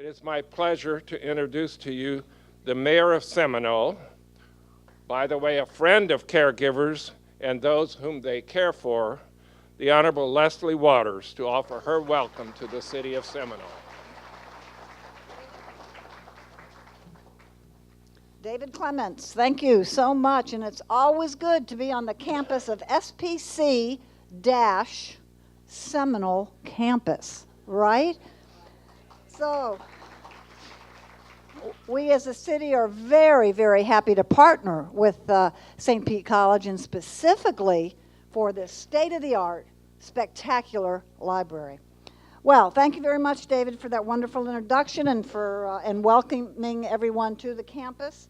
is my pleasure to introduce to you the Mayor of Seminole, by the way, a friend of caregivers and those whom they care for, the Honorable Leslie Waters, to offer her welcome to the city of Seminole. David Clements, thank you so much, and it's always good to be on the campus of SPC-Seminole campus, right? So, we as a city are very, very happy to partner with St. Pete College, and specifically for this state-of-the-art, spectacular library. Well, thank you very much, David, for that wonderful introduction and for welcoming everyone to the campus.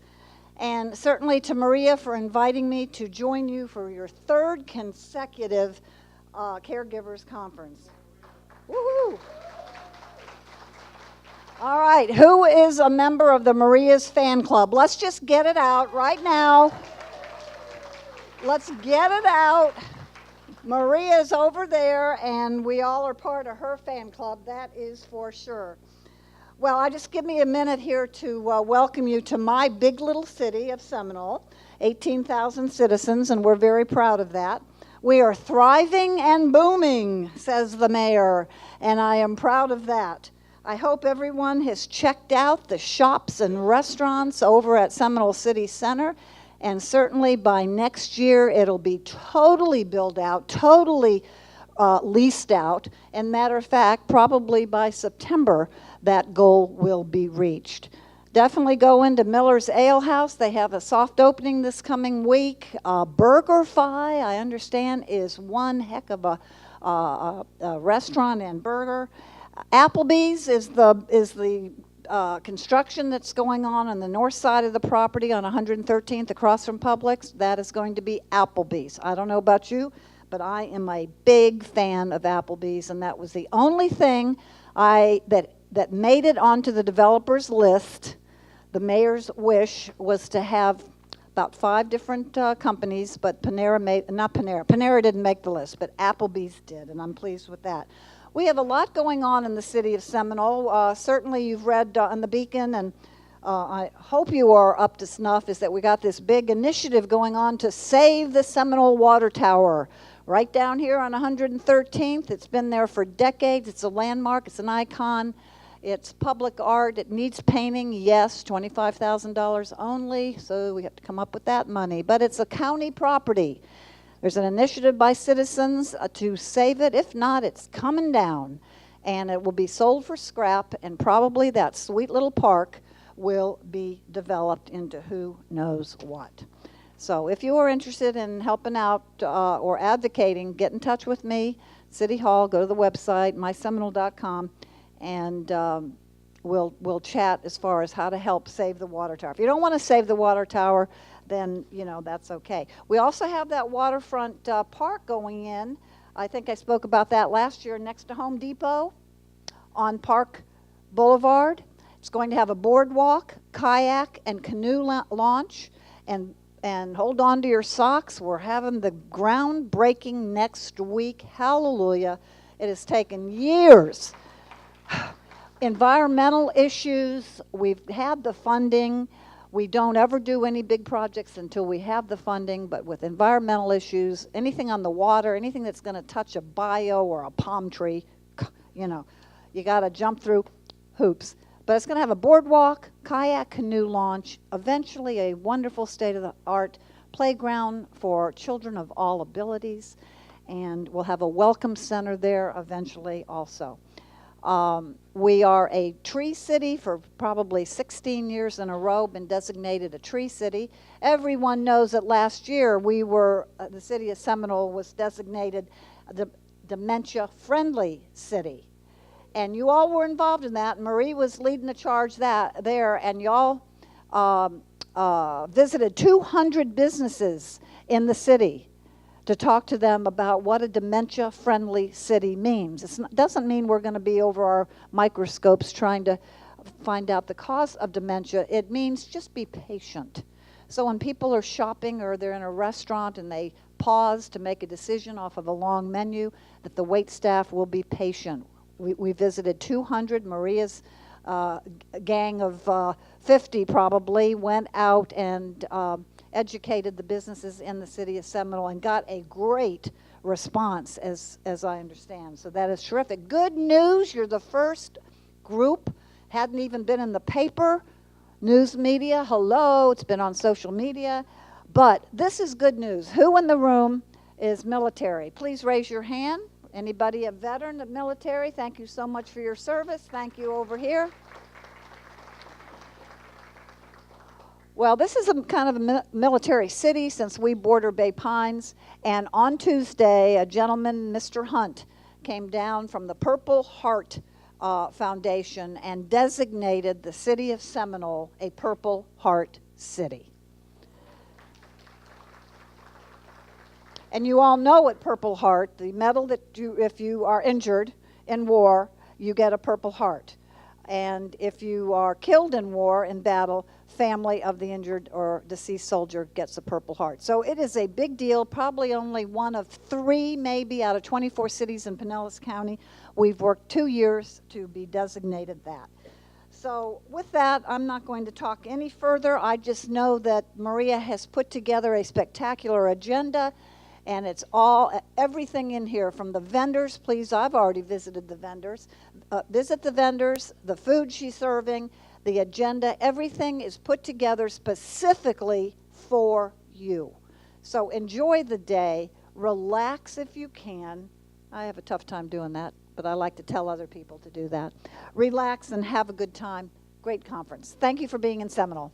And certainly to Maria for inviting me to join you for your third consecutive Caregivers Conference. Woohoo! All right, who is a member of the Maria's fan club? Let's just get it out right now. Let's get it out. Maria's over there, and we all are part of her fan club, that is for sure. Well, just give me a minute here to welcome you to my big little city of Seminole, 18,000 citizens, and we're very proud of that. We are thriving and booming, says the mayor, and I am proud of that. I hope everyone has checked out the shops and restaurants over at Seminole City Center, and certainly by next year it'll be totally built out, totally leased out, and matter of fact, probably by September that goal will be reached. Definitely go into Miller's Ale House. They have a soft opening this coming week. BurgerFi, I understand, is one heck of a restaurant and burger. Applebee's is the construction that's going on the north side of the property on 113th across from Publix. That is going to be Applebee's. I don't know about you, but I am a big fan of Applebee's, and that was the only thing that made it onto the developer's list. The wish was to have about 5 different companies, but Panera didn't make the list, but Applebee's did, and I'm pleased with that. We have a lot going on in the city of Seminole. Certainly you've read on the Beacon, and I hope you are up to snuff, is that we got this big initiative going on to save the Seminole Water Tower right down here on 113th. It's been there for decades. It's a landmark. It's an icon. It's public art. It needs painting. Yes, $25,000 only, so we have to come up with that money. But it's a county property. There's an initiative by citizens to save it. If not, it's coming down, and it will be sold for scrap, and probably that sweet little park will be developed into who knows what. So if you are interested in helping out or advocating, get in touch with me, City Hall, go to the website, myseminole.com, and we'll chat as far as how to help save the water tower. If you don't want to save the water tower, then, that's okay. We also have that waterfront park going in. I think I spoke about that last year next to Home Depot on Park Boulevard. It's going to have a boardwalk, kayak, and canoe launch. And hold on to your socks. We're having the groundbreaking next week. Hallelujah. It has taken years. Environmental issues, we've had the funding. We don't ever do any big projects until we have the funding, but with environmental issues, anything on the water, anything that's going to touch a bio or a palm tree, you got to jump through hoops. But it's going to have a boardwalk, kayak, canoe launch, eventually a wonderful state-of-the-art playground for children of all abilities, and we'll have a welcome center there eventually also. We are a tree city for probably 16 years in a row, been designated a tree city. Everyone knows that last year the city of Seminole was designated the dementia-friendly city. And you all were involved in that. Marie was leading the charge there, and y'all visited 200 businesses in the city to talk to them about what a dementia-friendly city means. It doesn't mean we're going to be over our microscopes trying to find out the cause of dementia. It means just be patient. So when people are shopping or they're in a restaurant and they pause to make a decision off of a long menu, that the wait staff will be patient. We visited 200. Maria's gang of 50 probably went out and educated the businesses in the city of Seminole and got a great response, as I understand. So that is terrific. Good news, you're the first group, hadn't even been in the paper, news media, hello, it's been on social media. But this is good news. Who in the room is military? Please raise your hand. Anybody a veteran of military? Thank you so much for your service. Thank you over here. Well, this is a kind of a military city since we border Bay Pines. And on Tuesday, a gentleman, Mr. Hunt, came down from the Purple Heart Foundation and designated the city of Seminole a Purple Heart city. And you all know at Purple Heart, the medal that if you are injured in war, you get a Purple Heart. And if you are killed in war, in battle, family of the injured or deceased soldier gets a Purple Heart. So it is a big deal, probably only one of 3 maybe out of 24 cities in Pinellas County. We've worked 2 years to be designated that. So with that, I'm not going to talk any further. I just know that Maria has put together a spectacular agenda. And it's everything in here from the vendors. Please, I've already visited the vendors. Visit the vendors, the food she's serving, the agenda. Everything is put together specifically for you. So enjoy the day. Relax if you can. I have a tough time doing that, but I like to tell other people to do that. Relax and have a good time. Great conference. Thank you for being in Seminole.